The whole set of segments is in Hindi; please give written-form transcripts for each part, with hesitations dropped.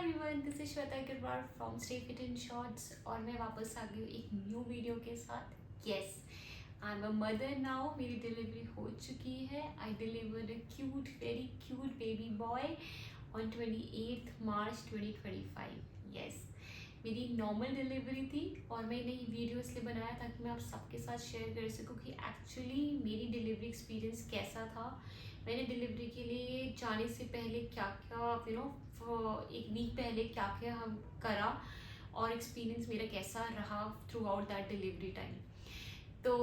Everyone, this is Shweta Agarwal from stay fit in shorts और मैं वापस आ गई हूँ एक न्यू वीडियो के साथ। Yes, I am a mother now. मेरी डिलीवरी हो चुकी है। आई delivered a cute, very cute baby boy on 28 March 2025। Yes, मेरी नॉर्मल डिलीवरी थी और मैंने ये वीडियो इसलिए बनाया ताकि मैं आप सबके साथ शेयर कर सकूँ कि एक्चुअली मेरी डिलीवरी एक्सपीरियंस कैसा था। मैंने डिलीवरी के लिए जाने से पहले क्या क्या एक वीक पहले क्या क्या हम करा और एक्सपीरियंस मेरा कैसा रहा throughout that delivery time. तो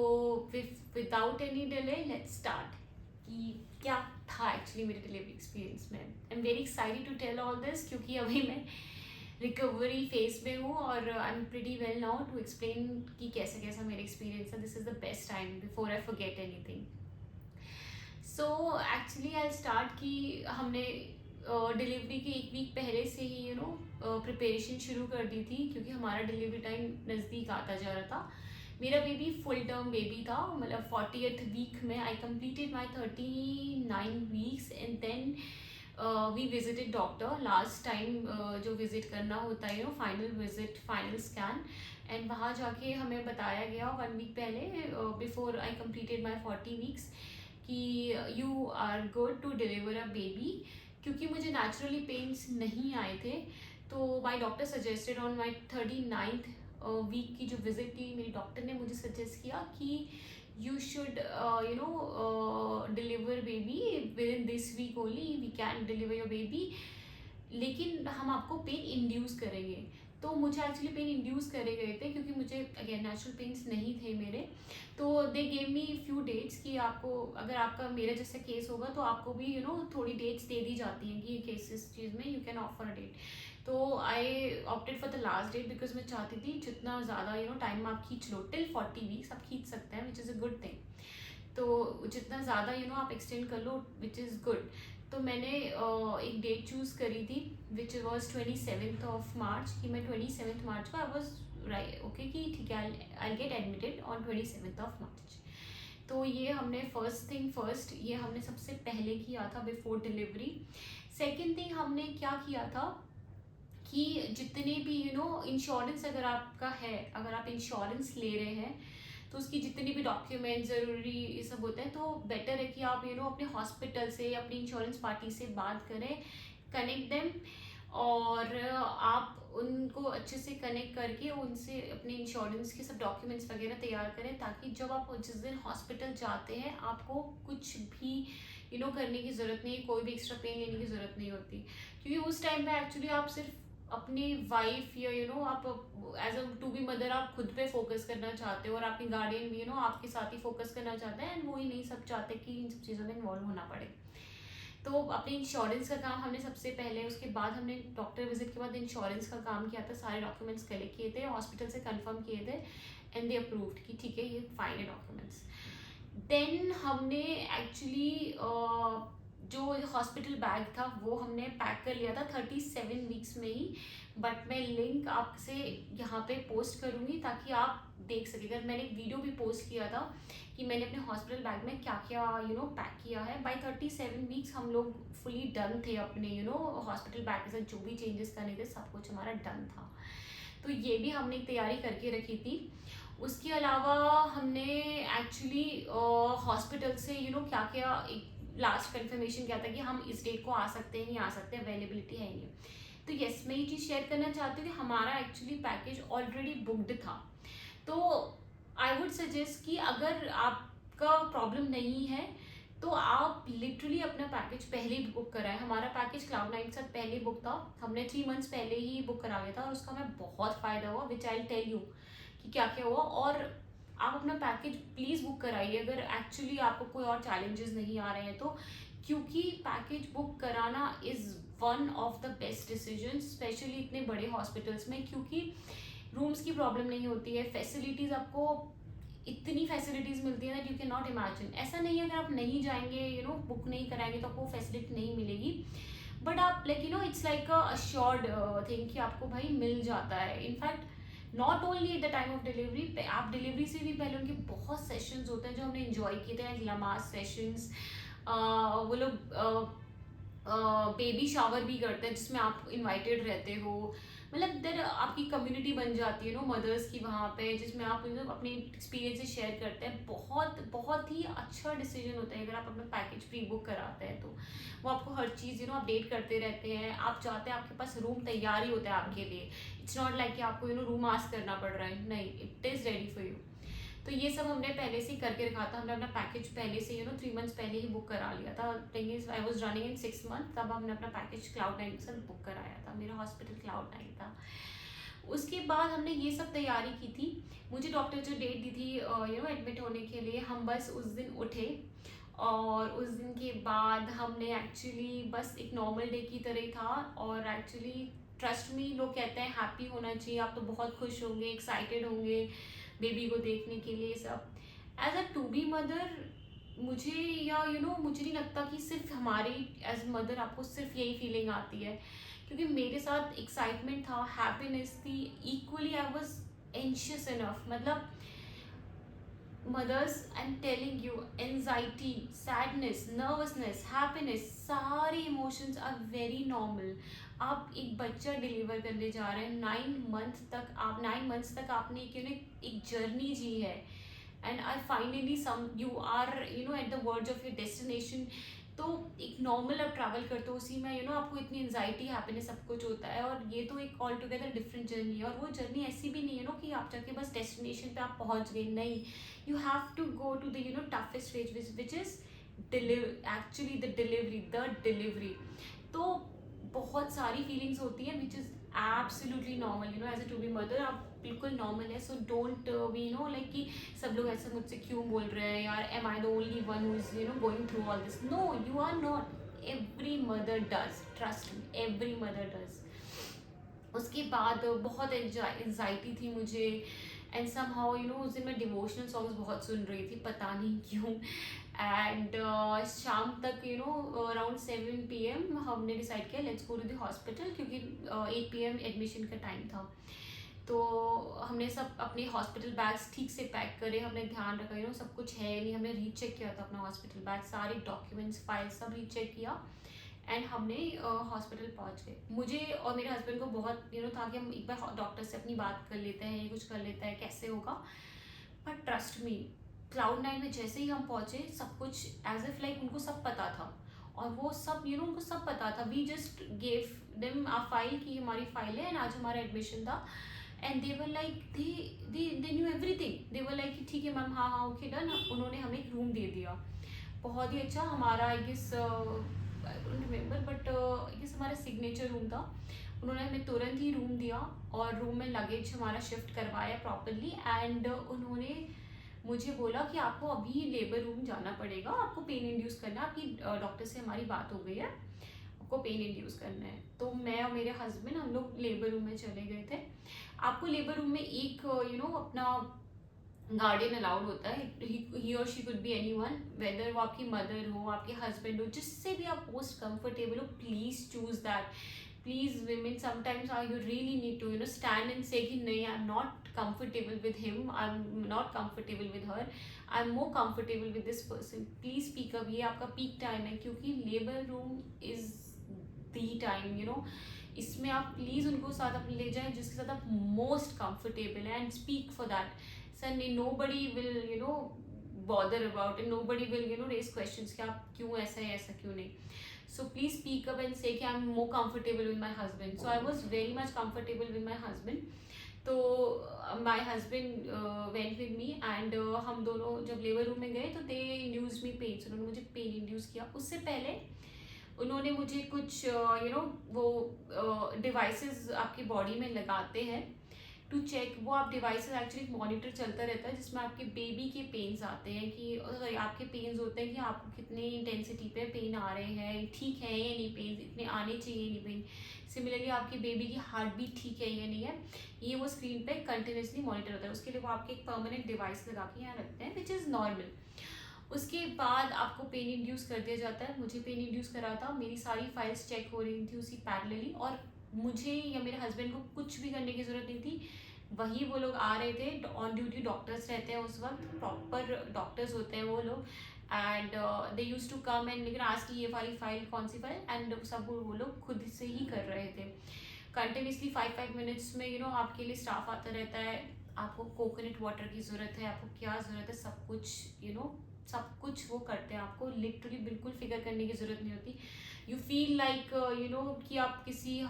without any delay let's start कि क्या था एक्चुअली मेरे डिलीवरी एक्सपीरियंस में। I am very excited to tell all this क्योंकि अभी मैं रिकवरी फेज में हूँ और I am pretty well now to explain कि कैसा कैसा मेरा एक्सपीरियंस है। This is the best time before I forget anything. So actually I start कि हमने डिलीवरी के एक वीक पहले से ही प्रिपरेशन शुरू कर दी थी क्योंकि हमारा डिलीवरी टाइम नज़दीक आता जा रहा था। मेरा बेबी फुल टर्म बेबी था, मतलब 40th वीक में I completed my 39 weeks and then we visited doctor last time. जो विजिट करना होता है final visit, final scan, and वहाँ जाके हमें बताया गया 1 वीक पहले before I completed my 40 weeks कि you are good to deliver a baby. क्योंकि मुझे नेचुरली पेन्स नहीं आए थे तो my doctor suggested on my 39th week की जो विजिट थी, मेरी डॉक्टर ने मुझे सजेस्ट किया कि you should deliver baby within this week only, we can deliver your baby, लेकिन हम आपको पेन इंड्यूस करेंगे। तो मुझे एक्चुअली पेन इंड्यूस करे गए थे क्योंकि मुझे अगेन नेचुरल पेन्स नहीं थे मेरे। तो they gave me few dates कि आपको अगर आपका मेरा जैसा केस होगा तो आपको भी थोड़ी डेट्स दे दी जाती हैं कि ये केस इस चीज़ में you can offer a date. तो I opted for the last date because मैं चाहती थी जितना ज़्यादा टाइम आप खींच लो, टिल 40 वीक्स आप खींच सकते हैं which is a good thing. तो जितना ज़्यादा आप एक्सटेंड कर लो विच इज़ गुड। तो मैंने एक डेट चूज़ करी थी which was 27th of March कि मैं 27th मार्च को आई वॉज राइट ओके कि ठीक है I get admitted on 27th of March. तो ये हमने फर्स्ट थिंग फर्स्ट ये हमने सबसे पहले किया था बिफोर डिलीवरी। सेकेंड थिंग हमने क्या किया था कि जितने भी इंश्योरेंस अगर आपका है, अगर आप इंश्योरेंस ले रहे हैं तो उसकी जितनी भी डॉक्यूमेंट ज़रूरी ये सब होते हैं, तो बेटर है कि आप अपने हॉस्पिटल से अपनी इंश्योरेंस पार्टी से बात करें, कनेक्ट देम, और आप उनको अच्छे से कनेक्ट करके उनसे अपने इंश्योरेंस के सब डॉक्यूमेंट्स वगैरह तैयार करें ताकि जब आप जिस दिन हॉस्पिटल जाते हैं आपको कुछ भी करने की ज़रूरत नहीं, कोई भी एक्स्ट्रा पेन लेने की ज़रूरत नहीं होती। क्योंकि उस टाइम पे एक्चुअली आप सिर्फ अपनी वाइफ या आप as a to be mother आप खुद पे फोकस करना चाहते हो और आपके गार्डियन भी आपके साथ ही फोकस करना चाहते हैं, एंड वो ही नहीं सब चाहते कि इन सब चीज़ों में इन्वॉल्व होना पड़े। तो अपने इंश्योरेंस का काम हमने सबसे पहले, उसके बाद हमने डॉक्टर विजिट के बाद इंश्योरेंस का काम किया था, सारे डॉक्यूमेंट्स कलेक्ट किए थे, हॉस्पिटल से कंफर्म किए थे एंड दे अप्रूव्ड कि ठीक है ये फाइन है डॉक्यूमेंट्स। देन हमने एक्चुअली जो हॉस्पिटल बैग था वो हमने पैक कर लिया था 37 वीक्स में ही, बट मैं लिंक आपसे यहाँ पे पोस्ट करूँगी ताकि आप देख सकें। अगर मैंने एक वीडियो भी पोस्ट किया था कि मैंने अपने हॉस्पिटल बैग में क्या क्या पैक किया है। बाय 37 वीक्स हम लोग फुली डन थे अपने हॉस्पिटल बैग के साथ, जो भी चेंजेस करने थे सब कुछ हमारा डन था। तो ये भी हमने तैयारी करके रखी थी। उसके अलावा हमने एक्चुअली हॉस्पिटल से क्या क्या एक लास्ट कंफर्मेशन क्या था कि हम इस डेट को आ सकते हैं, नहीं आ सकते, अवेलेबिलिटी है नहीं। तो यस, मैं ये चीज़ शेयर करना चाहती हूँ कि हमारा एक्चुअली पैकेज ऑलरेडी बुकड था। तो आई वुड सजेस्ट कि अगर आपका प्रॉब्लम नहीं है तो आप लिटरली अपना पैकेज पहले ही बुक कराएं। हमारा पैकेज Cloud9 के साथ पहले बुक था, हमने 3 मंथ्स पहले ही बुक करा लिया था और उसका हमें बहुत फ़ायदा हुआ, विच आई टेल यू कि क्या क्या हुआ। और आप अपना पैकेज प्लीज़ बुक कराइए अगर एक्चुअली आपको कोई और चैलेंजेस नहीं आ रहे हैं तो, क्योंकि पैकेज बुक कराना is one of the best decision, specially इतने बड़े हॉस्पिटल्स में, क्योंकि रूम्स की प्रॉब्लम नहीं होती है, फैसिलिटीज़ आपको इतनी फैसिलिटीज़ मिलती है that you can not imagine. ऐसा नहीं है अगर आप नहीं जाएंगे बुक नहीं कराएंगे तो आपको फैसिलिटी नहीं मिलेगी, बट आप like it's like a assured thing कि आपको भाई मिल जाता है। In fact not only at the time of delivery, आप डिलीवरी से भी पहले उनके बहुत सेशंस होते हैं जो हमने इन्जॉय किए थे, लमास सेशंस। वो लोग बेबी शावर भी करते हैं जिसमें आप इनवाइटेड रहते हो। मतलब देर आपकी कम्युनिटी बन जाती है मदर्स की वहाँ पे, जिसमें आप अपने एक्सपीरियंसेस शेयर करते हैं। बहुत बहुत ही अच्छा डिसीजन होता है अगर आप अपना पैकेज प्री बुक कराते हैं तो। वो आपको हर चीज़ अपडेट करते रहते हैं। आप चाहते हैं आपके पास रूम तैयार ही होता है आपके लिए। इट्स नॉट लाइक कि आपको रूम आस्क करना पड़ रहा है, नहीं, it is ready for you. तो ये सब हमने पहले से ही करके रखा था। हमने अपना पैकेज पहले से 3 मंथ्स पहले ही बुक करा लिया था। Thing is I was running in 6 month, तब हमने अपना पैकेज Cloud9 के साथ बुक कराया था। मेरा हॉस्पिटल Cloud9 था। उसके बाद हमने ये सब तैयारी की थी। मुझे डॉक्टर जो डेट दी थी एडमिट होने के लिए, हम बस उस दिन उठे और उस दिन के बाद हमने एक्चुअली बस एक नॉर्मल डे की तरह ही था। और एक्चुअली ट्रस्ट मी, लोग कहते हैं हैप्पी होना चाहिए, आप तो बहुत खुश होंगे, एक्साइटेड होंगे बेबी को देखने के लिए सब। As a to be mother, मुझे या मुझे नहीं लगता कि सिर्फ हमारी एज मदर आपको सिर्फ यही फीलिंग आती है, क्योंकि मेरे साथ एक्साइटमेंट था, हैप्पीनेस थी, equally I was anxious enough. मतलब mothers, I am telling you, anxiety, sadness, nervousness, happiness, सारे इमोशंस आर वेरी नॉर्मल। आप एक बच्चा डिलीवर करने जा रहे हैं, 9 मंथ्स तक आपने एक जर्नी जी है। And I finally some you are at the verge of your destination. तो एक नॉर्मल आप ट्रैवल करते हो, उसी में आपको इतनी एंजाइटी, हैप्पीनेस सब कुछ होता है। और ये तो एक ऑल टुगेदर डिफरेंट जर्नी है। और वो जर्नी ऐसी भी नहीं है कि आप जाके बस डेस्टिनेशन पे आप पहुंच गए, नहीं। You have to go to the toughest stage which is actually the delivery. तो बहुत सारी फीलिंग्स होती हैं which is absolutely normal as a to be mother. आप बिल्कुल नॉर्मल है। सो डोंट बी लाइक कि सब लोग ऐसे मुझसे क्यों बोल रहे हैं यार, am I the only one who is going through all this. No, you are not. Every mother does, trust me, every mother does. उसके बाद बहुत एंजाइटी थी मुझे। एंड सम हाउ उस दिन मैं डिवोशनल सॉन्ग्स बहुत सुन रही थी, पता नहीं क्यों। एंड शाम तक अराउंड 7 PM हमने डिसाइड किया let's go to the hospital, क्योंकि 8 PM एडमिशन का टाइम था। तो हमने सब अपने हॉस्पिटल बैग्स ठीक से पैक करे, हमने ध्यान रखा सब कुछ है नहीं। हमने रीचेक किया था अपना हॉस्पिटल बैग, सारे डॉक्यूमेंट्स, फाइल्स सब रीचेक किया। एंड हमने हॉस्पिटल पहुंच गए। मुझे और मेरे हस्बैंड को बहुत था कि हम एक बार डॉक्टर से अपनी बात कर लेते हैं, ये कुछ कर लेते हैं, कैसे होगा। बट ट्रस्ट मी, Cloud9 में जैसे ही हम पहुंचे, सब कुछ एज इफ लाइक उनको सब पता था। और वो सब उनको सब पता था। We just gave them a file कि हमारी फाइल है एंड आज हमारा एडमिशन था। And they were like they knew everything. They were like ठीक है मैम, हाँ ओके डन। उन्होंने हमें एक रूम दे दिया, बहुत ही अच्छा। हमारा I guess I don't remember, but I guess हमारा सिग्नेचर रूम था। उन्होंने हमें तुरंत ही रूम दिया और रूम में लगेज हमारा शिफ्ट करवाया प्रॉपरली। एंड उन्होंने मुझे बोला कि आपको अभी लेबर रूम जाना पड़ेगा, आपको पेन इंड्यूस करना है, आपकी डॉक्टर से हमारी बात हो गई है, आपको पेन इंड्यूस करना है। तो मैं और मेरे हस्बैंड हम लोग लेबर रूम में चले गए थे। आपको लेबर रूम में एक अपना गार्डियन अलाउड होता है। ही और she could be anyone, whether वो आपकी मदर हो, आपके हस्बैंड हो, जिससे भी आप मोस्ट कंफर्टेबल हो, please choose that. Please women, sometimes you really need to stand and say कि नहीं, I am not comfortable with him, I'm not comfortable with her, I'm more comfortable with this person, please speak up। ये आपका पीक टाइम है, क्योंकि labour room is the time इसमें आप प्लीज उनको साथ अपने ले जाएं जिसके साथ आप मोस्ट कंफर्टेबल है, and speak for that. Sir nobody will bother about it, nobody will raise questions कि आप क्यों ऐसा है, ऐसा क्यों नहीं। So please speak up and say कि I'm more comfortable with my husband. So I was very much comfortable with my husband. तो my husband went with me and हम दोनों जब लेबर रूम में गए तो दे इंड्यूस मी पेन। उन्होंने मुझे पेन इंड्यूस किया। उससे पहले उन्होंने मुझे कुछ वो डिवाइसेस आपकी बॉडी में लगाते हैं टू चेक। वो आप डिवाइसेस एक्चुअली मॉनिटर चलता रहता है जिसमें आपके बेबी के पेन्स आते हैं कि सॉरी आपके पेन्स होते हैं कि आपको कितने इंटेंसिटी पे पेन आ रहे हैं, ठीक है या नहीं, पेन इतने आने चाहिए नहीं पेन। सिमिलरली आपकी बेबी की हार्ट बीट ठीक है या नहीं है, ये वो स्क्रीन पे कंटिन्यूसली मॉनिटर होता है। उसके लिए वो आपके एक परमानेंट डिवाइस लगा के यहाँ रखते हैं विच इज़ नॉर्मल। उसके बाद आपको पेन इंड्यूस कर दिया जाता है। मुझे पेन इंड्यूस करा था, मेरी सारी फाइल्स चेक हो रही थी उसी पैरेलली, और मुझे या मेरे हस्बैंड को कुछ भी करने की ज़रूरत नहीं थी। वही वो लोग आ रहे थे, ऑन ड्यूटी डॉक्टर्स रहते हैं उस वक्त, प्रॉपर डॉक्टर्स होते हैं वो लोग। And they use to come and लेकिन आज की ये वाली फाइल कौन सी फाइल, एंड सब वो लोग खुद से ही कर रहे थे कंटिन्यूसली 5 मिनट्स में। आपके लिए स्टाफ आता रहता है, आपको कोकोनट वाटर की ज़रूरत है, आपको क्या ज़रूरत है, सब कुछ सब कुछ वो करते हैं। आपको लिटरली बिल्कुल फिक्र करने की ज़रूरत नहीं होती। यू फील लाइक कि आप किसी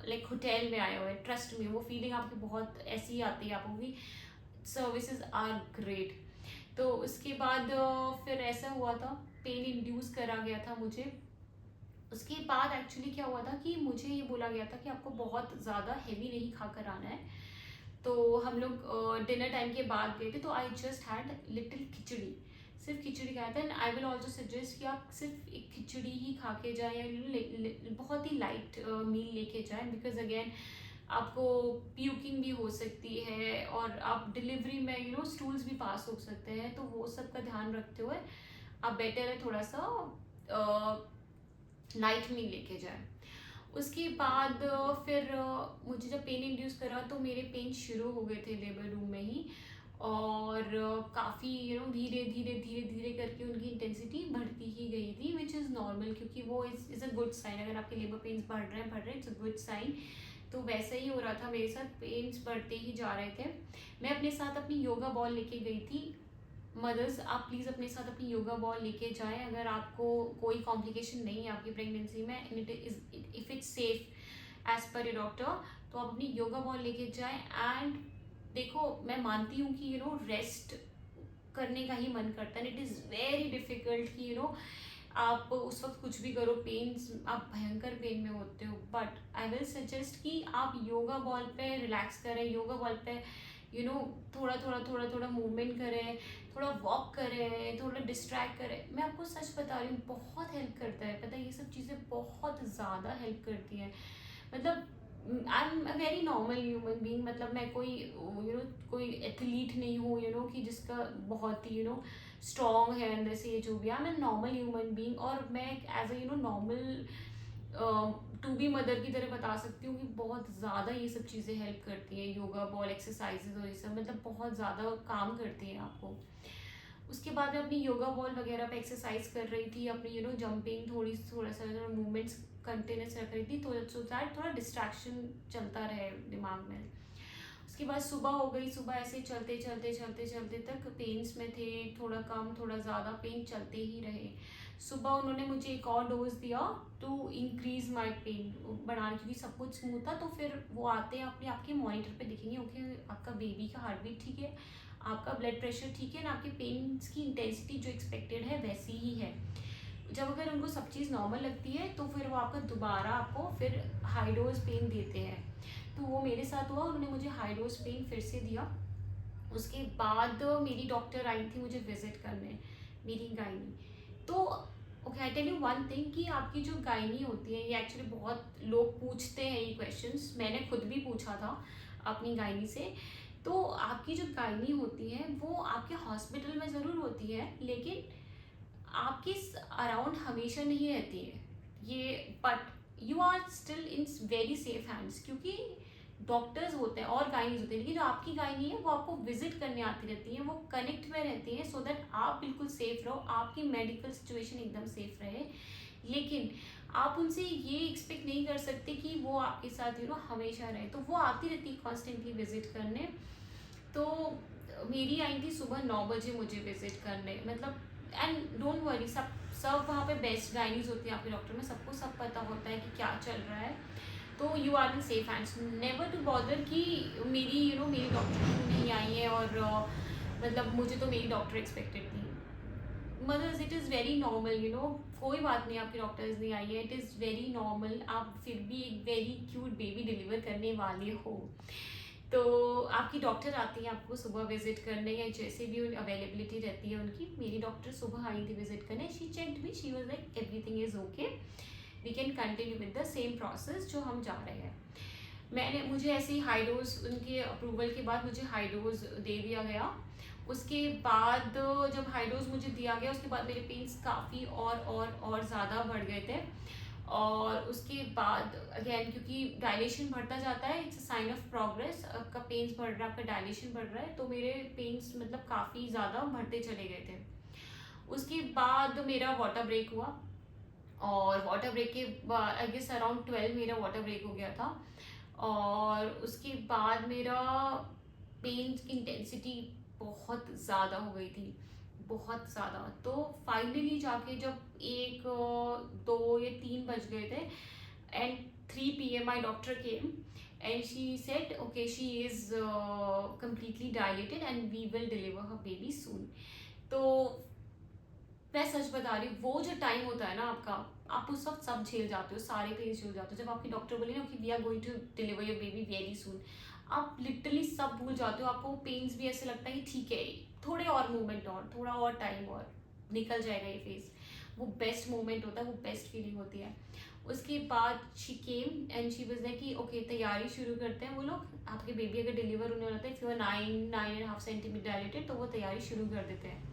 लाइक होटल में आए हुए हैं। ट्रस्ट में वो फीलिंग आपकी बहुत ऐसी आती है आपको कि सर्विसेज आर ग्रेट। तो उसके बाद फिर ऐसा हुआ था, पेन इंड्यूस करा गया था मुझे। उसके बाद एक्चुअली क्या हुआ था कि मुझे ये बोला गया था कि आपको बहुत ज़्यादा हैवी नहीं खा कर आना है। तो हम लोग डिनर टाइम के बाद गए थे, तो आई जस्ट हैड लिटिल खिचड़ी, सिर्फ खिचड़ी खाया था। And I will also suggest कि आप सिर्फ एक खिचड़ी ही खा के जाएँ, या बहुत ही लाइट मील लेके जाएँ, बिकॉज अगेन आपको प्यूकिंग भी हो सकती है और आप डिलीवरी में स्टूल्स भी पास हो सकते हैं। तो वो सब का ध्यान रखते हुए आप बेटर है थोड़ा सा लाइट मील लेके जाएं। उसके बाद फिर मुझे जब पेन इंड्यूस करा तो मेरे पेन शुरू हो गए थे लेबर रूम में ही, और काफ़ी धीरे धीरे धीरे धीरे करके उनकी इंटेंसिटी बढ़ती ही गई थी, विच इज़ नॉर्मल, क्योंकि वो इज़ अ गुड साइन। अगर आपके लेबर पेन्स बढ़ रहे हैं इट्स अ गुड साइन। तो वैसा ही हो रहा था मेरे साथ, पेन्स बढ़ते ही जा रहे थे। मैं अपने साथ अपनी योगा बॉल लेके गई थी। मदर्स, आप प्लीज़ अपने साथ अपनी योगा बॉल लेके जाएं अगर आपको कोई कॉम्प्लिकेशन नहीं है आपकी प्रेगनेंसी में, and if it's safe as per a doctor, तो आप अपनी योगा बॉल लेके जाएं। एंड देखो, मैं मानती हूँ कि रेस्ट करने का ही मन करता है, इट इज़ वेरी डिफिकल्ट कि आप उस वक्त कुछ भी करो, पेन्स आप भयंकर पेन में होते हो, बट आई विल सजेस्ट कि आप योगा बॉल पे रिलैक्स करें, योगा बॉल पे थोड़ा थोड़ा थोड़ा थोड़ा मूवमेंट करें, थोड़ा वॉक करें, थोड़ा डिस्ट्रैक्ट करें। मैं आपको सच बता रही हूँ, बहुत हेल्प करता है, पता है, ये सब चीज़ें बहुत ज़्यादा हेल्प करती हैं। मतलब I am a very normal human being, मतलब मैं कोई कोई एथलीट नहीं हूँ कि जिसका बहुत ही स्ट्रॉन्ग है अंदर से, ये जो भी I am a normal human being. और मैं as a normal to be mother की तरह बता सकती हूँ कि बहुत ज़्यादा ये सब चीज़ें हेल्प करती हैं, योगा बॉल एक्सरसाइजेज और ये सब, मतलब बहुत ज़्यादा काम करती हैं आपको। उसके बाद मैं अपनी योगा बॉल वगैरह पे एक्सरसाइज कर रही थी, अपनी जंपिंग थोड़ा सा मूवमेंट्स कंटिन्यूस रख रही थी, तो सो दैट थोड़ा डिस्ट्रैक्शन चलता रहे दिमाग में। उसके बाद सुबह हो गई, सुबह ऐसे चलते चलते चलते चलते तक पेन्स में थे, थोड़ा कम थोड़ा ज़्यादा पेन चलते ही रहे। सुबह उन्होंने मुझे एक और डोज दिया टू इंक्रीज माई पेन, बढ़ाने, क्योंकि सब कुछ स्मूथ था। तो फिर वो आते हैं अपने आपके मॉनिटर पे दिखेंगे, ओके आपका बेबी का हार्ट बीट ठीक है, आपका ब्लड प्रेशर ठीक है ना, आपके पेन्स की इंटेंसिटी जो एक्सपेक्टेड है वैसी ही है। जब अगर उनको सब चीज़ नॉर्मल लगती है तो फिर वो आपका दोबारा आपको फिर हाई डोज पेन देते हैं। तो वो मेरे साथ हुआ, उन्होंने मुझे हाई डोज पेन फिर से दिया। उसके बाद मेरी डॉक्टर आई थी मुझे विजिट करने, मेरी गायनी। तो okay, I tell you one thing कि आपकी जो गायनी होती है, ये एक्चुअली बहुत लोग पूछते हैं ये क्वेश्चंस, मैंने खुद भी पूछा था अपनी गायनी से। तो आपकी जो गायनी होती है वो आपके हॉस्पिटल में ज़रूर होती है, लेकिन आपके अराउंड हमेशा नहीं रहती है ये, but you are still in very safe hands, क्योंकि डॉक्टर्स होते हैं और गाइनीज होते हैं, लेकिन जो आपकी गायनी है वो आपको विजिट करने आती रहती है, वो कनेक्ट में रहती है, सो दैट आप बिल्कुल सेफ रहो, आपकी मेडिकल सिचुएशन एकदम सेफ रहे। लेकिन आप उनसे ये एक्सपेक्ट नहीं कर सकते कि वो आपके साथ हमेशा रहे, तो वो आती रहती है कॉन्स्टेंटली विजिट करने। तो मेरी आई थी सुबह 9 बजे मुझे विजिट करने, मतलब, एंड डोंट वरी, सब वहाँ पे बेस्ट गाइनीज होती है आपके डॉक्टर में, सबको सब पता होता है कि क्या चल रहा है। तो you are in safe hands, never to bother कि मेरी मेरी डॉक्टर क्यों नहीं आई है, और मतलब मुझे तो मेरी डॉक्टर एक्सपेक्टेड थी। Mothers, it is very normal, कोई बात नहीं आपकी डॉक्टर्स नहीं आई है, इट इज़ वेरी नॉर्मल। आप फिर भी एक वेरी क्यूट बेबी डिलीवर करने वाले हो, तो आपकी डॉक्टर आती है आपको सुबह विजिट करने, या जैसे भी अवेलेबिलिटी रहती है उनकी। मेरी डॉक्टर सुबह आई थी विजिट करने, she checked me, she was like everything is okay, we can continue with the same process जो हम जा रहे हैं। मुझे ऐसे ही हाई डोज, उनके अप्रूवल के बाद मुझे हाई डोज दे दिया गया। उसके बाद जब हाई डोज मुझे दिया गया, उसके बाद मेरे पेन्स काफ़ी और ज़्यादा बढ़ गए थे। और उसके बाद अगेन, क्योंकि डायलेशन बढ़ता जाता है, it's a sign of progress, आपका पेन्स बढ़ रहा है, आपका डायलेशन बढ़ रहा है, तो मेरे पेन्स मतलब काफ़ी ज़्यादा बढ़ते चले गए थे। उसके बाद मेरा वाटर ब्रेक हुआ, और वाटर ब्रेक के बाद आई गेस अराउंड 12 मेरा वाटर ब्रेक हो गया था। और उसके बाद मेरा पेन की इंटेंसिटी बहुत ज़्यादा हो गई थी, बहुत ज़्यादा। तो फाइनली जाके जब 1, 2 या 3 बज गए थे, and 3 PM my doctor came and she said okay she is completely dilated and we will deliver her baby soon। तो मैं सच बता रही हूँ, वो जो टाइम होता है ना आपका, आप उस वक्त सब झेल जाते हो, सारे पेन झेल जाते हो। जब आपकी डॉक्टर बोले ना कि we are going to deliver your baby very soon, आप लिटरली सब भूल जाते हो। आपको पेन्स भी ऐसे लगता है कि ठीक है, थोड़े और मोमेंट और, थोड़ा और टाइम और, निकल जाएगा ये फेज। वो बेस्ट मोमेंट होता है, वो बेस्ट फीलिंग होती है। उसके बाद she came and she was like कि ओके तैयारी शुरू करते हैं वो लोग। आपके बेबी अगर डिलीवर होने वाला है, if you are 9.5 centimetre dilated, तो वो तैयारी शुरू कर देते हैं।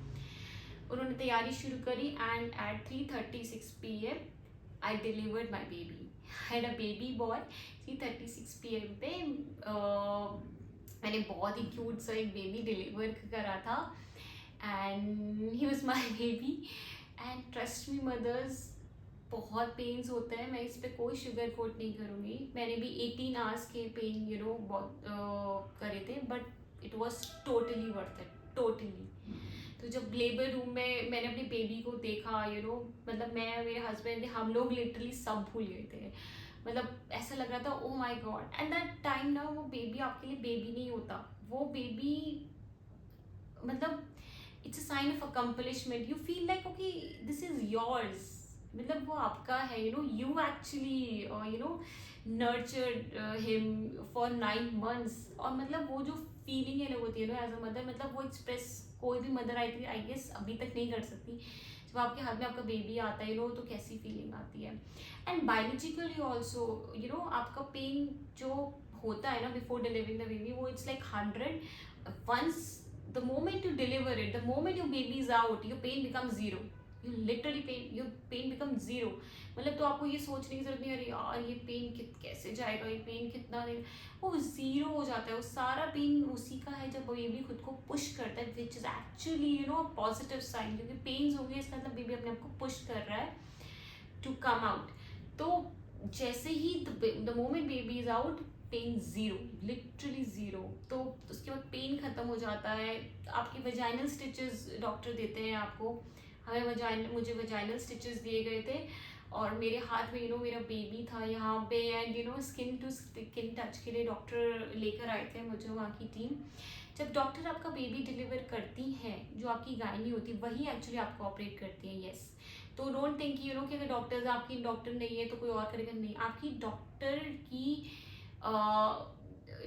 उन्होंने तैयारी शुरू करी and at 3:36 PM I delivered my baby. Had a baby boy. 3:36 PM पे मैंने बहुत ही क्यूट सा एक बेबी डिलीवर करा था, and he was my baby. And trust me mothers, बहुत पेन्स होते हैं, मैं इस पर कोई शुगर कोट नहीं करूँगी। मैंने भी 18 आवर्स के पेन बहुत करे थे, but it was totally worth it, totally. तो जब लेबर रूम में मैंने अपनी बेबी को देखा, मतलब मैं, मेरे हस्बैंड, हम लोग लिटरली सब भूल गए थे। मतलब ऐसा लग रहा था ओ my God. And that time ना, वो बेबी आपके लिए बेबी नहीं होता, वो बेबी मतलब it's a sign of accomplishment. You feel like okay this is yours, मतलब वो आपका है। You actually nurtured him for 9 months। और मतलब वो जो फीलिंग है होती है ना एज अ मदर, मतलब वो एक्सप्रेस कोई भी मदर आई गेस अभी तक नहीं कर सकती। जब आपके हाथ में आपका बेबी आता है तो कैसी फीलिंग आती है। एंड बायोलॉजिकली ऑल्सो आपका पेन जो होता है ना बिफोर डिलीवरिंग द बेबी, वो it's like 100। Once the moment you deliver it, the moment your baby is out, your pain becomes zero। you literally your pain becomes zero। मतलब तो आपको ये सोचने की जरूरत नहीं, अरे यार ये पेन कैसे जाएगा, ये पेन कितना दिन, वो जीरो हो जाता है। वो सारा पेन उसी का है जब बेबी खुद को पुश करता है, which is actually positive sign, क्योंकि पेन्स होंगे इसका मतलब बेबी अपने आप को पुश कर रहा है टू कम आउट। तो जैसे ही the moment baby is out, pain zero, literally zero. तो उसके बाद पेन खत्म हो जाता है। आपके वजाइनल स्टिचेस डॉक्टर देते हैं आपको। मुझे वजाइनल स्टिचेस दिए गए थे, और मेरे हाथ में मेरा बेबी था यहाँ पे, and skin to skin touch के लिए डॉक्टर लेकर आए थे मुझे, वहाँ की टीम। जब डॉक्टर आपका बेबी डिलीवर करती हैं, जो आपकी गायनी होती है वही एक्चुअली आपको ऑपरेट करती है, यस। तो डोंट थिंक कि कि अगर आपकी डॉक्टर नहीं है तो कोई और करेगा, नहीं। आपकी डॉक्टर की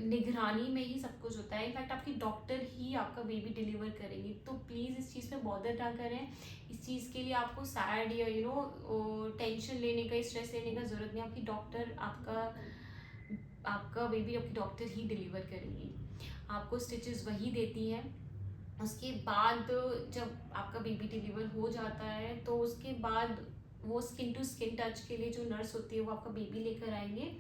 निगरानी में ही सब कुछ होता है। इनफैक्ट आपकी डॉक्टर ही आपका बेबी डिलीवर करेंगी। तो प्लीज़ इस चीज़ पे बॉदर ना करें। इस चीज़ के लिए आपको सैड या टेंशन लेने का, स्ट्रेस लेने का ज़रूरत नहीं। आपकी डॉक्टर आपका बेबी आपकी डॉक्टर ही डिलीवर करेंगी। आपको स्टिचेस वही देती हैं। उसके बाद जब आपका बेबी डिलीवर हो जाता है, तो उसके बाद वो स्किन टू स्किन टच के लिए जो नर्स होती है वो आपका बेबी लेकर आएंगे,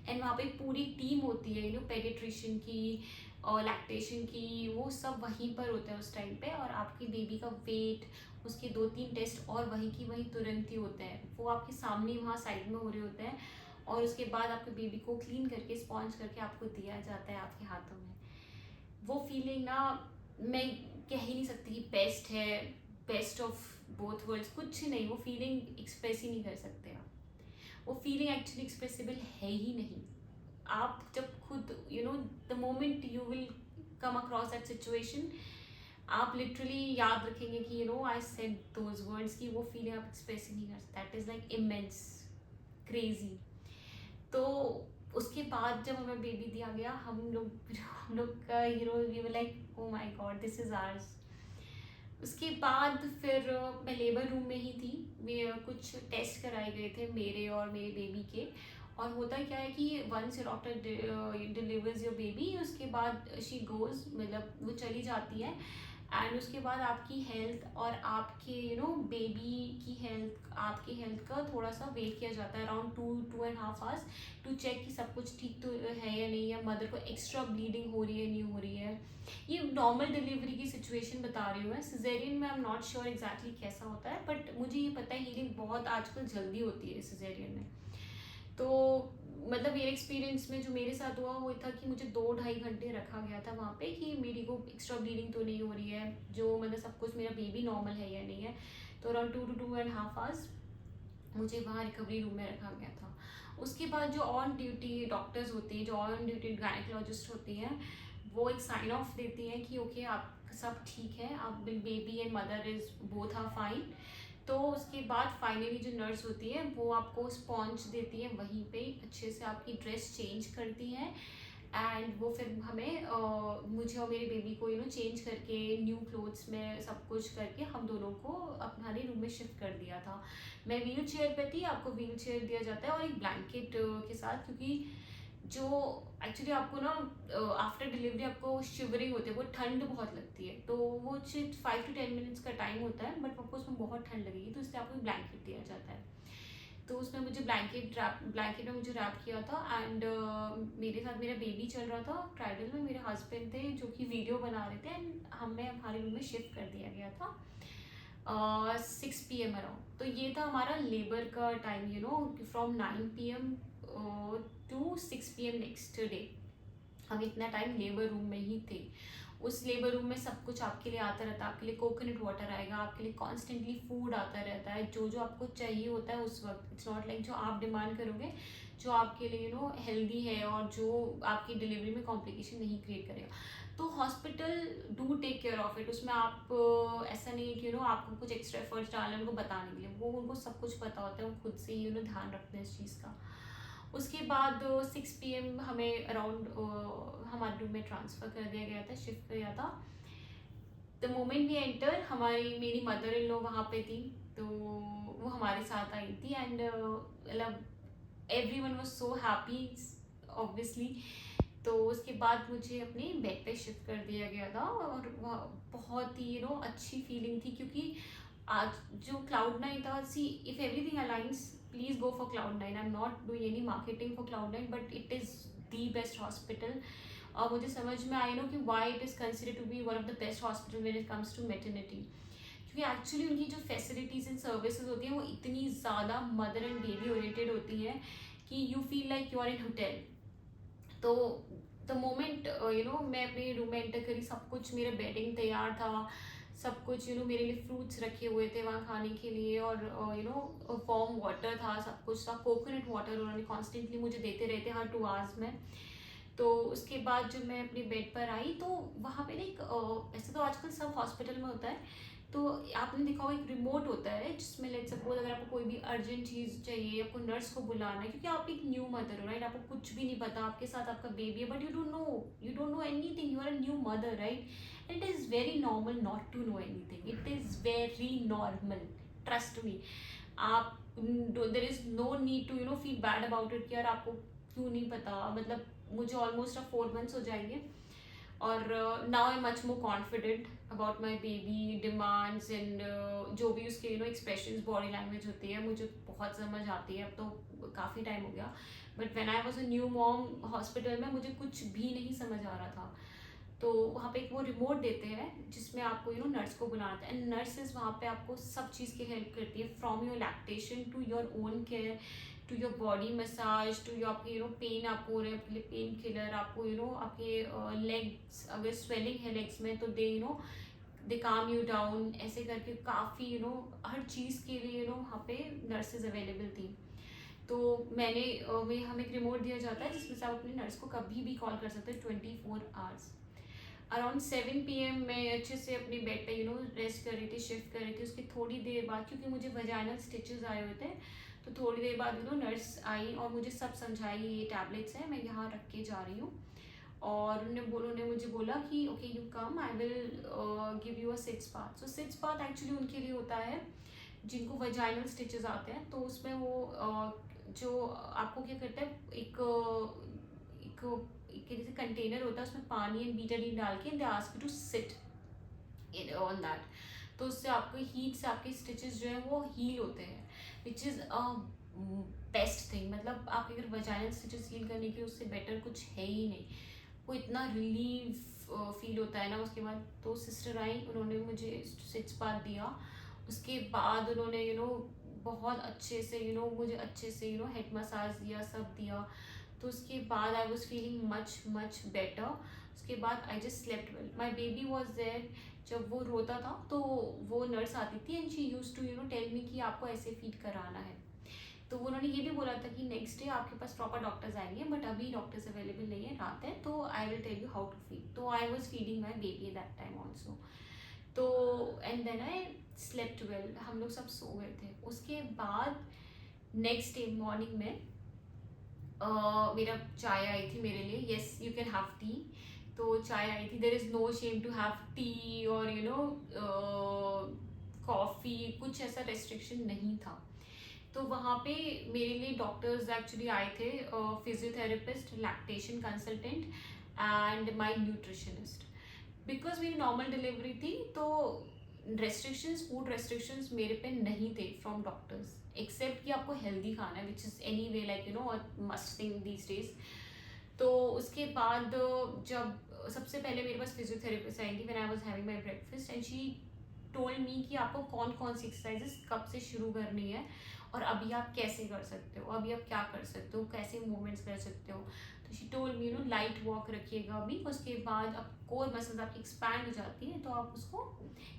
एंड वहाँ पे पूरी टीम होती है पेडिट्रिशियन की और लैक्टेशन की, वो सब वहीं पर होता है उस टाइम पे। और आपके बेबी का वेट, उसके 2-3 टेस्ट और वहीं की वहीं तुरंत ही होते हैं, वो आपके सामने वहाँ साइड में हो रहे होते हैं। और उसके बाद आपके बेबी को क्लीन करके, स्पॉन्ज करके आपको दिया जाता है आपके हाथों में। वो फीलिंग ना मैं कह ही नहीं सकती कि बेस्ट है, बेस्ट ऑफ बोथ वर्ल्ड्स, कुछ नहीं। वो फीलिंग एक्सप्रेस ही नहीं कर सकते आप। वो फीलिंग एक्चुअली एक्सप्रेसिबल है ही नहीं। आप जब खुद the moment you will come across that situation, आप लिटरली याद रखेंगे कि आई सेड दोज वर्ड्स, की वो फीलिंग आप एक्सप्रेस ही नहीं कर सकते। That is like immense, crazy. तो उसके बाद जब हमें बेबी दिया गया, हम लोग का we were like oh my god this is ours. उसके बाद फिर मैं लेबर रूम में ही थी। कुछ टेस्ट कराए गए थे मेरे और मेरे बेबी के। और होता क्या है कि once doctor delivers your baby, उसके बाद शी गोज, मतलब वो चली जाती है, एंड उसके बाद आपकी हेल्थ और आपके बेबी की हेल्थ, आपकी हेल्थ का थोड़ा सा वेट किया जाता है अराउंड 2-2.5 आवर्स टू चेक कि सब कुछ ठीक तो है या नहीं है, मदर को एक्स्ट्रा ब्लीडिंग हो रही है नहीं हो रही है। ये नॉर्मल डिलीवरी की सिचुएशन बता रही हूँ मैं। सिजेरियन में I am not sure exactly कैसा होता है, बट मुझे ये पता है हीलिंग बहुत आजकल जल्दी होती है सिजेरियन में। तो मतलब मेरे एक्सपीरियंस में जो मेरे साथ हुआ वो था कि मुझे 2-2.5 घंटे रखा गया था वहाँ पे कि मेरी को एक्स्ट्रा ब्लीडिंग तो नहीं हो रही है, जो मतलब सब कुछ मेरा बेबी नॉर्मल है या नहीं है। तो अराउंड 2 to 2.5 आवर्स मुझे वहाँ रिकवरी रूम में रखा गया था। उसके बाद जो ऑन ड्यूटी डॉक्टर्स होते हैं, जो ऑन ड्यूटी गायनेकोलॉजिस्ट होती हैं, वो एक साइन ऑफ देती हैं कि ओके आप सब ठीक है, आप baby and mother is both are fine. तो उसके बाद फाइनली जो नर्स होती है वो आपको स्पॉन्ज देती है, वहीं पे अच्छे से आपकी ड्रेस चेंज करती है एंड वो फिर हमें मुझे और मेरे बेबी को चेंज करके न्यू क्लोथ्स में सब कुछ करके हम दोनों को हमारे रूम में शिफ्ट कर दिया था। मैं व्हील चेयर पे थी, आपको व्हील चेयर दिया जाता है और एक ब्लैंकेट के साथ, क्योंकि जो एक्चुअली आपको ना आफ्टर डिलीवरी आपको शिवरिंग होती है, वो ठंड बहुत लगती है, तो वो 5 to 10 मिनट्स का टाइम होता है, बट आपको उसमें बहुत ठंड लगेगी तो इसलिए आपको ब्लैंकेट दिया जाता है। तो उसमें मुझे ब्लैंकेट में मुझे रैप किया था एंड मेरे साथ मेरा बेबी चल रहा था क्राइडल में, मेरे हस्बैंड थे जो कि वीडियो बना रहे थे एंड हमें हमारे रूम में शिफ्ट कर दिया गया था 6 PM अराउंड। तो ये था हमारा लेबर का time, from 9 PM to 6 PM next day. हम इतना टाइम लेबर रूम में ही थे। उस लेबर रूम में सब कुछ आपके लिए आता रहता है, आपके लिए कोकोनट वाटर आएगा, आपके लिए कॉन्स्टेंटली फूड आता रहता है, जो जो आपको चाहिए होता है उस वक्त। इट्स नॉट लाइक जो आप डिमांड करोगे, जो आपके लिए हेल्दी है और जो आपकी डिलीवरी में कॉम्प्लिकेशन नहीं क्रिएट करेगा। तो hospital do take care of it. उसमें आप ऐसा नहीं है कि आपको कुछ एक्स्ट्रा एफर्ट्स डालना है उनको बताने के लिए, वो उनको सब कुछ पता होता है, वो खुद से ही ध्यान रखते हैं इस चीज़ का। उसके बाद 6 PM हमें अराउंड हमारे रूम में ट्रांसफ़र कर दिया गया था, शिफ्ट किया था। द मोमेंट वी एंटर, हमारी मेरी मदर इन लॉ वहाँ पे थी, तो वो हमारे साथ आई थी एंड मतलब every one was so happy obviously. तो उसके बाद मुझे अपने बेड पे शिफ्ट कर दिया गया था और वह बहुत ही अच्छी फीलिंग थी, क्योंकि आज जो Cloud9 था, see if everything aligns please go for Cloud9। I am not doing any marketing for Cloud9, but it is the best hospital. और मुझे समझ में आई कि why it is considered to be one of the best hospital when it comes to maternity. क्योंकि एक्चुअली उनकी जो फैसिलिटीज़ एंड सर्विसेज होती हैं वो इतनी ज़्यादा मदर एंड बेबी ओरिएंटेड होती हैं कि you feel like you are in hotel. तो द मोमेंट मैं अपने रूम में एंटर करी, सब कुछ मेरा बेडिंग तैयार था, सब कुछ मेरे लिए फ्रूट्स रखे हुए थे वहाँ खाने के लिए, और वार्म वाटर था, सब कुछ था, कोकोनट वाटर उन्होंने कॉन्स्टेंटली मुझे देते रहते हर 2 आवर्स में। तो उसके बाद जब मैं अपने बेड पर आई तो वहाँ पे ना एक ऐसे तो आजकल सब हॉस्पिटल में होता है, तो आपने देखा होगा एक रिमोट होता है जिसमें लेट सपोज अगर आपको कोई भी अर्जेंट चीज़ चाहिए, आपको नर्स को बुलाना है, क्योंकि आप एक न्यू मदर हो राइट, आपको कुछ भी नहीं पता, आपके साथ आपका बेबी है but you don't know anything, you are a new mother right. It is very normal not to know anything, it is very normal, trust me. आप there is no need to feel bad about it कि यार आपको क्यों नहीं पता। मतलब मुझे ऑलमोस्ट 4 months हो जाएंगे और now I much more confident about my baby demands and जो भी उसके एक्सप्रेशंस बॉडी लैंग्वेज होती है मुझे बहुत समझ आती है। अब तो काफ़ी टाइम हो गया, but when I was a new mom hospital में मुझे कुछ भी नहीं समझ आ रहा था। तो वहाँ पे एक वो रिमोट देते हैं जिसमें आपको नर्स को बुलाना था, एंड नर्सेज वहाँ पे आपको सब चीज़ की हेल्प करती है, from your lactation to your own care to your body massage to your आपके पेन आपको हो रहा है, आपके लिए पेन किलर आपको आपके लेग्स अगर स्वेलिंग है लेग्स में तो दे काम यू डाउन, ऐसे करके काफ़ी हर चीज़ के लिए वहाँ पे नर्सेज अवेलेबल थी। तो हमें एक रिमोट दिया जाता है जिसमें से आप अपने नर्स को कभी भी कॉल कर सकते हो 24 आवर्स। अराउंड 7 PM मैं अच्छे से अपनी बेड पे रेस्ट कर रही थी, शिफ्ट कर रही थी। उसकी थोड़ी देर बाद क्योंकि मुझे वजाइनल स्टिचेस आए हुए थे, तो थोड़ी देर बाद नर्स आई और मुझे सब समझाई, ये टैबलेट्स हैं मैं यहाँ रख के जा रही हूँ। और उन्होंने मुझे बोला कि okay you come, I will give you a sitz bath. So sitz bath actually उनके लिए होता है जिनको वजाइनल स्टिचेस आते हैं। तो उसमें वो जो आपको क्या करता है, एक जैसे कंटेनर होता है, उसमें पानी एंड बीटाडीन डाल के they ask you to sit on that. तो उससे आपको हीट से आपके स्टिचेस जो है वो हील होते हैं, which is a best thing. मतलब आप अगर वजाइनल स्टिचेस हील करने के उससे बेटर कुछ है ही नहीं। वो इतना रिलीफ फील होता है ना। उसके बाद तो सिस्टर आई, उन्होंने मुझे स्टिच बात दिया। उसके बाद उन्होंने बहुत अच्छे से मुझे अच्छे से हेड मसाज दिया, सब दिया। तो उसके बाद I was feeling much much better. उसके बाद I just slept well. My baby was there. जब वो रोता था तो वो नर्स आती थी and she use to tell me कि आपको ऐसे फीड कराना है। तो उन्होंने ये भी बोला था कि नेक्स्ट डे आपके पास प्रॉपर डॉक्टर्स आएंगे, बट अभी डॉक्टर्स अवेलेबल नहीं है, रात है, तो I will tell you how to feed. तो I was feeding my baby that time also. तो and then I slept well. हम लोग सब सो गए थे। उसके बाद नेक्स्ट डे मॉर्निंग में मेरा चाय आई थी मेरे लिए। Yes, you can have tea. तो चाय आई थी। There is no shame to have tea और कॉफ़ी, कुछ ऐसा रेस्ट्रिक्शन नहीं था। तो वहाँ पे मेरे लिए डॉक्टर्स एक्चुअली आए थे, physiotherapist, lactation consultant and my nutritionist. Because मेरी नॉर्मल डिलीवरी थी तो रेस्ट्रिक्शंस, फूड रेस्ट्रिक्शंस मेरे पे नहीं थे फ्रॉम डॉक्टर्स, एक्सेप्ट कि आपको हेल्दी खाना है, which is any way like must thing these days. तो उसके बाद जब सबसे पहले मेरे पास फिजियोथेरेपिस्ट आई थी when I was having my breakfast, and she told me कि आपको कौन कौन सी एक्सरसाइजेस कब से शुरू करनी है और अभी आप कैसे कर सकते हो, अभी आप क्या कर सकते हो, कैसे मूवमेंट्स कर सकते हो। तो she told me light walk रखिएगा अभी। उसके बाद अब कोर मसल्स आपकी एक्सपैंड हो जाती है तो आप उसको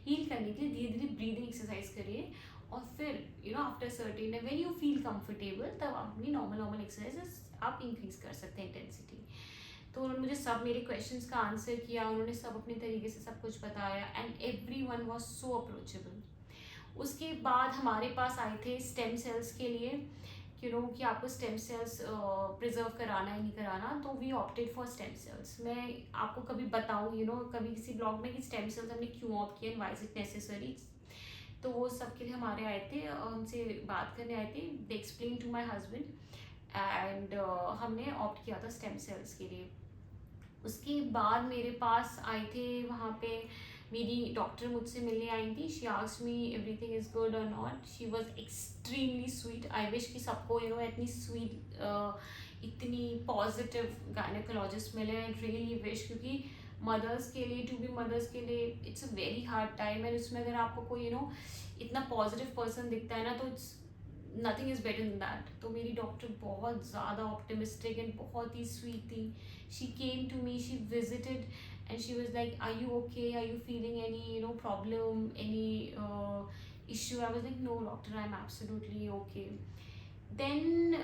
हील करने के लिए धीरे धीरे ब्रीदिंग एक्सरसाइज करिए। और फिर after certain when you feel comfortable तब आप अपनी नॉर्मल एक्सरसाइजेस आप इंक्रीज कर सकते हैं इंटेंसिटी। तो उन्होंने मुझे सब मेरे क्वेश्चंस का आंसर किया, उन्होंने सब अपने तरीके से सब कुछ बताया and every one was so approachable. उसके बाद हमारे पास आए थे स्टेम सेल्स के लिए कि आपको स्टेम सेल्स प्रिजर्व कराना है नहीं कराना। तो we opted for stem cells. मैं आपको कभी बताऊँ कभी किसी ब्लॉग में कि स्टेम सेल्स हमने क्यों ऑप्ट किया and why is it necessary. तो वो सब के लिए हमारे आए थे, उनसे बात करने आए थे। They explain to my husband and हमने ऑप्ट किया था स्टेम सेल्स के लिए। उसके बाद मेरे पास आए थे वहाँ पे मेरी डॉक्टर मुझसे मिलने आई थी। She asked me everything is good और not. She was extremely sweet. I wish कि सबको इतनी स्वीट इतनी पॉजिटिव गायनेकोलॉजिस्ट मिले। आई रियली विश, क्योंकि मदर्स के लिए, टू बी मदर्स के लिए it's a very hard time. And उसमें अगर आपको कोई इतना पॉजिटिव पर्सन दिखता है ना तो it's nothing is better than that. तो मेरी डॉक्टर बहुत ज़्यादा ऑप्टिमिस्टिक एंड बहुत ही स्वीट थी। She came to me, she visited and she was like, are you okay, are you feeling any problem, any issue? I was like, no doctor, I'm absolutely okay. Then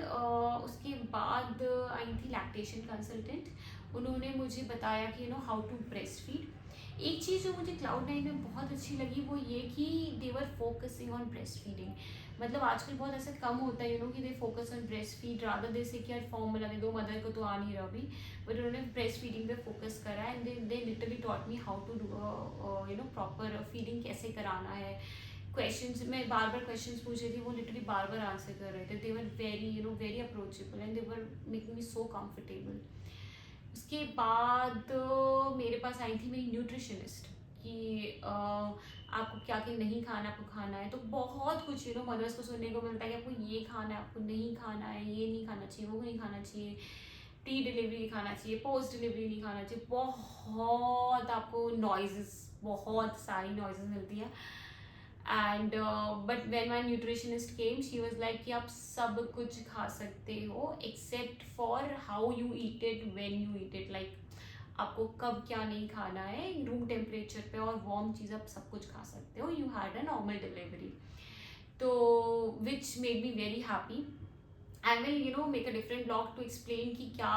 उसके बाद आई थी लैक्टेशन कंसल्टेंट। उन्होंने मुझे बताया कि हाउ टू ब्रेस्ट फीड। एक चीज़ जो मुझे Cloud9 में बहुत अच्छी लगी वो ये कि they were focusing on breastfeeding. मतलब आजकल बहुत ऐसा कम होता है कि they focus on breastfeed rather they say कि यार फॉर्मूला दे दो, मदर को तो आ नहीं रहा अभी, बट उन्होंने ब्रेस्ट फीडिंग पे फोकस करा and they literally taught me how to do proper feeding कैसे कराना है। क्वेश्चंस मैं बार बार क्वेश्चंस पूछ रही थी, वो लिटरली बार बार आंसर कर रहे थे। They were very very approachable and they were making me so comfortable. उसके बाद मेरे पास आई थी मेरी न्यूट्रिशनिस्ट कि आपको क्या क्या नहीं खाना, आपको खाना है। तो बहुत कुछ मदर्स को सुनने को मिलता है कि आपको ये खाना है, आपको नहीं खाना है, ये नहीं खाना चाहिए, वो नहीं खाना चाहिए, प्री डिलीवरी नहीं खाना चाहिए, पोस्ट डिलीवरी नहीं खाना चाहिए। बहुत आपको नॉइजेस, बहुत सारी नॉइजेस मिलती है। And but when my nutritionist came she was like कि आप सब कुछ खा सकते हो except for how you eat it, when you eat it. Like आपको कब क्या नहीं खाना है, रूम टेम्परेचर पे और वार्म चीज़ आप सब कुछ खा सकते हो। You had a normal delivery. तो which made me very happy. I will make a different blog to explain कि क्या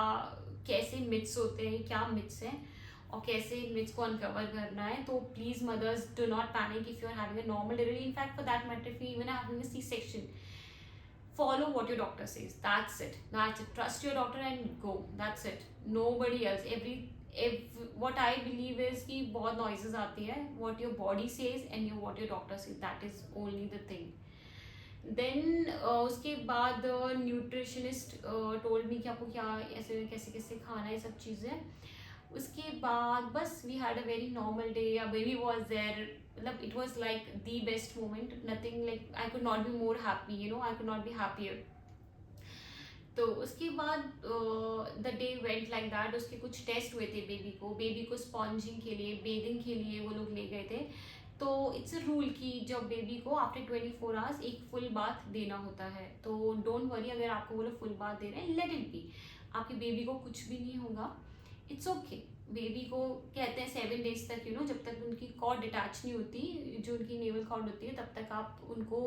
कैसे मिथ्स होते हैं, क्या मिथ्स हैं और कैसे मिथ्स को अनकवर करना है। तो please mothers do not panic if you are having a normal delivery. In fact for that matter if you even are having a C section, follow what your doctor says. That's it. Trust your doctor and go. That's it. Nobody else. If what I believe is कि बहुत noises आती है, what your body says and what your doctor says, that is only the thing. Then उसके बाद न्यूट्रिशनिस्ट टोल्ड मी कि आपको क्या ऐसे कैसे कैसे खाना है, सब चीज़ें। उसके बाद बस we had a very normal day, a baby was there, मतलब it was like the best moment, nothing like I could not be more happy, you know, I could not be happier. तो उसके बाद the day went like that. उसके कुछ टेस्ट हुए थे बेबी को स्पॉन्जिंग के लिए, बेदिंग के लिए वो लोग ले गए थे। तो इट्स अ रूल कि जब बेबी को आफ्टर 24 आवर्स एक फुल बाथ देना होता है। तो डोंट वरी, अगर आपको वो लोग फुल बाथ दे रहे हैं, लेट इट बी, आपके बेबी को कुछ भी नहीं होगा, इट्स ओके। बेबी को कहते हैं 7 डेज तक, यू नो, जब तक उनकी कॉर्ड डिटैच नहीं होती, जो उनकी नेवल कॉर्ड होती है, तब तक आप उनको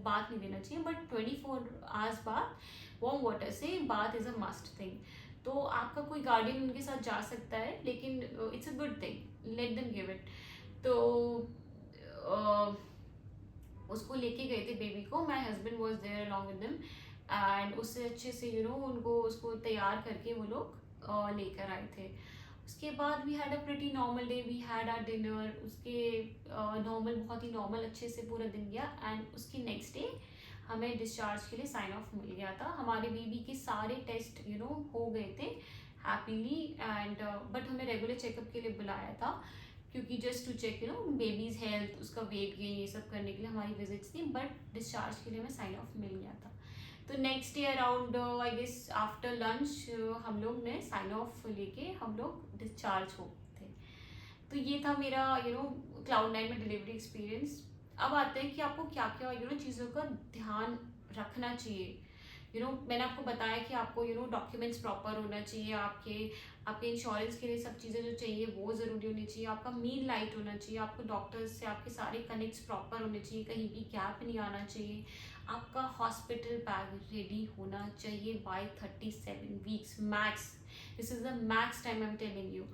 बाथ नहीं देना चाहिए। बट 24 आवर्स बाद वार्म वाटर से bath is a must thing. तो आपका कोई गार्डियन उनके साथ जा सकता है, लेकिन it's a good thing, let them give it. तो uh, उसको लेके गए थे बेबी को, my husband was there along with them, and उससे अच्छे से, यू नो, उनको उसको तैयार करके वो लोग लेकर आए थे। उसके बाद we had a pretty normal day, we had our dinner. उसके नॉर्मल, बहुत ही नॉर्मल, अच्छे से पूरा दिन गया। एंड उसके नेक्स्ट डे हमें डिस्चार्ज के लिए साइन ऑफ मिल गया था। हमारे बेबी के सारे टेस्ट, यू नो, हो गए थे हैप्पीली। एंड बट हमें रेगुलर चेकअप के लिए बुलाया था, क्योंकि just to check, you know, baby's health, उसका वेट गेन, ये सब करने के लिए हमारी विजिट्स थी। बट डिस्चार्ज के लिए हमें साइन ऑफ मिल गया था। तो next day around I guess after lunch हम लोग ने साइन ऑफ लेके हम लोग डिस्चार्ज हो थे। तो ये था मेरा, यू नो, Cloud9 में डिलीवरी एक्सपीरियंस। अब आते हैं कि आपको क्या क्या, यू नो, चीज़ों का ध्यान रखना चाहिए। यू नो, मैंने आपको बताया कि आपको, यू नो, डॉक्यूमेंट्स प्रॉपर होना चाहिए, आपके आपके इंश्योरेंस के लिए सब चीज़ें जो चाहिए वो ज़रूरी होनी चाहिए, आपका मील लाइट होना चाहिए, आपको डॉक्टर्स से आपके सारे कनेक्ट्स प्रॉपर होने चाहिए, कहीं भी गैप नहीं आना चाहिए, आपका हॉस्पिटल बैग रेडी होना चाहिए by 37 weeks max. This is the max time I am telling you.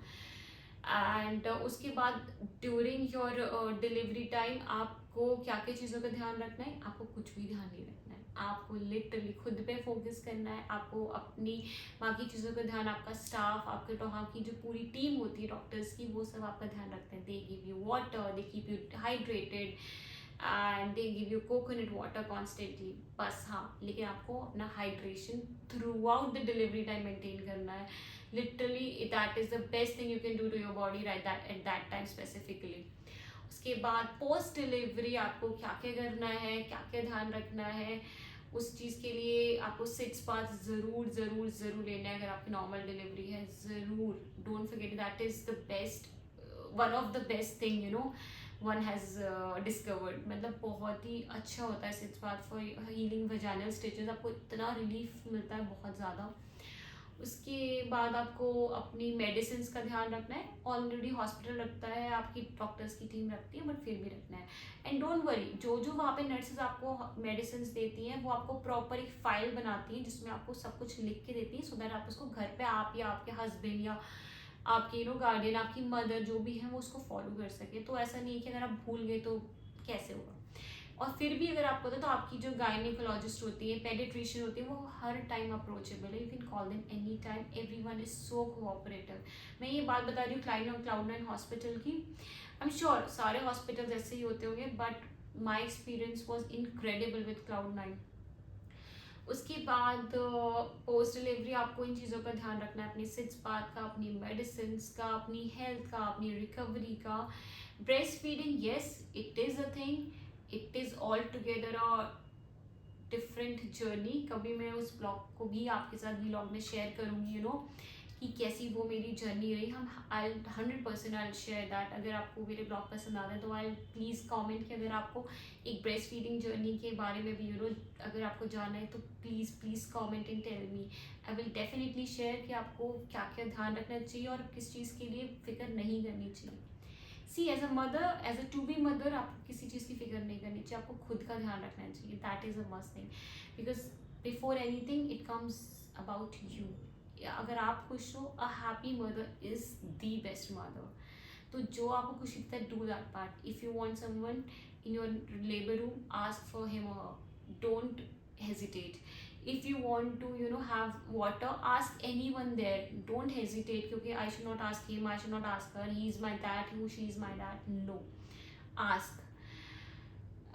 And उसके बाद ड्यूरिंग योर डिलीवरी टाइम आपको क्या क्या चीज़ों का ध्यान रखना है? आपको कुछ भी ध्यान नहीं रखना है, आपको लिटरली खुद पे फोकस करना है। आपको अपनी बाकी चीज़ों का ध्यान, आपका स्टाफ, आपके वहाँ की जो पूरी टीम होती है डॉक्टर्स की, वो सब आपका ध्यान रखते हैं। They give you water, they keep you hydrated, and they give you coconut water constantly. बस हाँ, लेकिन आपको अपना hydration throughout the delivery time maintain करना है। Literally that is the best thing you can do to your body right that at that time specifically. उसके बाद पोस्ट डिलीवरी आपको क्या क्या करना है, क्या क्या ध्यान रखना है, उस चीज़ के लिए आपको 6 बार ज़रूर ज़रूर ज़रूर लेना है। अगर आपकी नॉर्मल डिलीवरी है, ज़रूर, don't forget, that is the best, one of the best thing, you know, one has discovered. मतलब बहुत ही अच्छा होता है 6 बार फॉर हीलिंग वजाइनल स्टिचेस। आपको इतना रिलीफ मिलता है, बहुत ज़्यादा। उसके बाद आपको अपनी मेडिसिन का ध्यान रखना है। ऑलरेडी हॉस्पिटल रखता है, आपकी डॉक्टर्स की टीम रखती है, बट फिर भी रखना है। एंड डोंट वरी, जो जो वहाँ पे नर्सेज आपको मेडिसिन देती हैं, वो आपको प्रॉपर एक फाइल बनाती हैं जिसमें आपको सब कुछ लिख के देती है, सो दैट आप उसको घर पे आप या आपके हस्बैंड या आपके, यू नो, गार्डियन, आपकी मदर जो भी है, वो उसको फॉलो कर सके। तो ऐसा नहीं है कि अगर आप भूल गए तो कैसे होगा। और फिर भी अगर आपको तो आपकी जो गायनिकोलॉजिस्ट होती है, पेडिट्रिशियन होती है, वो हर टाइम अप्रोचेबल है। You can call them any time, everyone is so cooperative. मैं ये बात बता रही हूँ Cloud9 हॉस्पिटल की। आई एम श्योर सारे हॉस्पिटल ऐसे ही होते होंगे, but my experience was incredible with Cloud9। उसके बाद पोस्ट डिलीवरी आपको इन चीज़ों का ध्यान रखना है, अपनी सिट्स बात का, अपनी मेडिसिन का, अपनी हेल्थ का, अपनी रिकवरी का। Breast feeding, yes, it is a thing, it is all together a different journey. कभी मैं उस ब्लॉग को भी आपके साथ व्लॉग में शेयर करूँगी, यू नो, कि कैसी वो मेरी जर्नी रही। हम आई 100% आई शेयर दैट। अगर आपको मेरे ब्लॉग पसंद आ रहे हैं तो आई प्लीज़ कमेंट कि अगर आपको एक ब्रेस्ट फीडिंग जर्नी के बारे में भी, यू नो, अगर आपको जानना है तो please please comment and tell me. I will definitely share कि आपको क्या क्या ध्यान रखना चाहिए और किस चीज़ के लिए फ़िक्र नहीं करनी चाहिए। See, as a mother, as a to be mother, आपको किसी चीज़ की फिक्र नहीं करनी चाहिए, आपको खुद का ध्यान रखना चाहिए। That is a must thing, because before anything it comes about you. अगर आप खुश हो, a happy mother is the best mother. तो जो आपको खुशी देता है, do that part. If you want someone in your labour room, ask for him और हर, don't hesitate. If you want to, you know, have water, ask anyone there, don't hesitate, क्योंकि I should not ask him, I should not ask her, he is my dad, she is my dad. No, ask.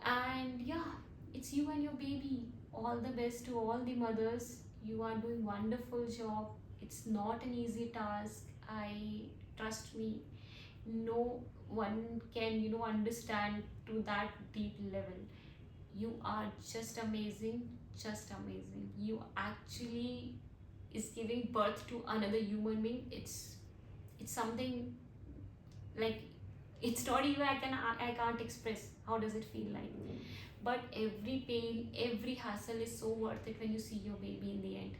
And yeah, it's you and your baby. All the best to all the mothers. You are doing wonderful job. It's not an easy task. I trust me, no one can understand to that deep level. You are just amazing, just amazing. You actually is giving birth to another human being. It's something like, it's not even, I can't express how does it feel like. But every pain, every hassle is so worth it when you see your baby in the end.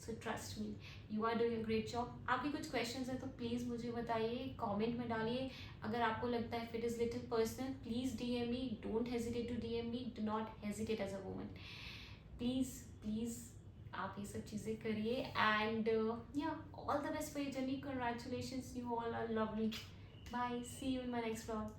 So trust me, you are doing a great job. आपके कुछ क्वेश्चंस हैं तो प्लीज़ मुझे बताइए, कमेंट में डालिए. अगर आपको लगता है it is little personal, please DM me, don't hesitate to DM me, do not hesitate as a woman. Please please आप ये सब चीज़ें करिए. And yeah, all the best for your journey. Congratulations, you all are lovely. Bye, see you in my next vlog.